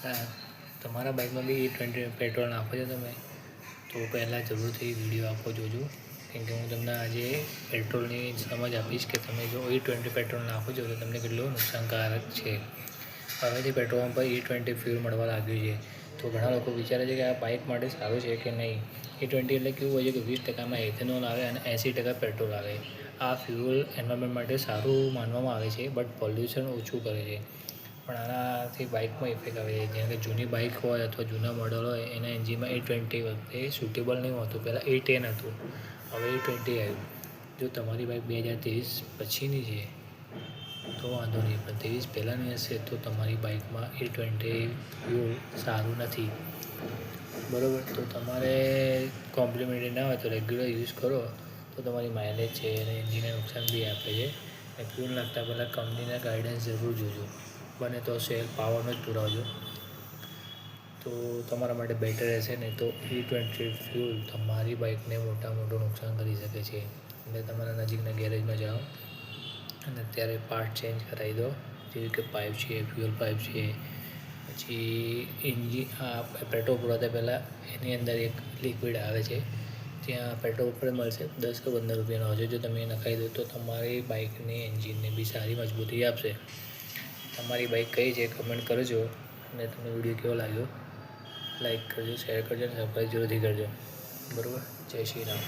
હા, તમારા બાઇકમાં બી E20 petrol નાખો છો તમે તો પહેલાં જરૂરથી વિડીયો આખો જોજો, કેમ કે હું તમને આજે પેટ્રોલની સમજ આપીશ કે તમે જો E20 પેટ્રોલ નાખો છો તો તમને કેટલું નુકસાનકારક છે. હવેથી પેટ્રોલ પંપ પર E20 ફ્યુલ મળવા લાગ્યું છે, તો ઘણા લોકો વિચારે છે કે આ બાઇક માટે સારું છે કે નહીં. E20 એટલે કેવું હોય છે કે 20% એથેનોલ આવે અને 80% પેટ્રોલ આવે. આ ફ્યુલ એન્વાયરમેન્ટ માટે સારું માનવામાં આવે છે, બટ પોલ્યુશન ઓછું કરે છે. પણ આનાથી બાઇકમાં ઇફેક્ટ આવે છે, જેમ કે જૂની બાઇક હોય અથવા જૂના મોડલ હોય એના એન્જિનમાં E20 વખતે સુટેબલ નહીં હોતું. પહેલાં E10 હતું, હવે E20 આવ્યું. જો તમારી બાઇક 2023 પછીની છે તો વાંધો નહીં, પણ 23 પહેલાંની હશે તો તમારી બાઇકમાં E20 ફ્યુલ સારું નથી. બરાબર, તો તમારે કોમ્પ્લિમેન્ટરી ના હોય તો રેગ્યુલર યુઝ કરો તો તમારી માઇલેજ છે અને એન્જિનને નુકસાન બી આપે છે. અને ફ્યુલ નાખતા પહેલાં કંપનીના ગાઈડન્સ જરૂર જોજો, બને તો સેલ પાવરનો જ પુરાવજો તો તમારા માટે બેટર રહેશે. નહીં તો E20 ફ્યુલ તમારી બાઇકને મોટું નુકસાન કરી શકે છે. એટલે તમારા નજીકના ગેરેજમાં જાઓ અને અત્યારે પાર્ટ ચેન્જ કરાવી દો, જેવી કે પાઇપ છે, ફ્યુલ પાઇપ છે, પછી પેટ્રોલ પુરાવતા પહેલાં એની અંદર એક લિક્વિડ આવે છે, ત્યાં પેટ્રોલ ઉપર મળશે, 10 કે 15 રૂપિયાનો આવશે. જો તમે એ નખાવી દો તો તમારી બાઇકની એન્જિનને બી સારી મજબૂતી આપશે. તમારી બાઇક કઈ છે કમેન્ટ કરજો, અને તમને વિડીયો કેવો લાગ્યો લાઈક કરજો, શેર કરજો અને સબસ્ક્રાઈબ જરૂરથી કરજો. બરાબર, જય શ્રી રામ.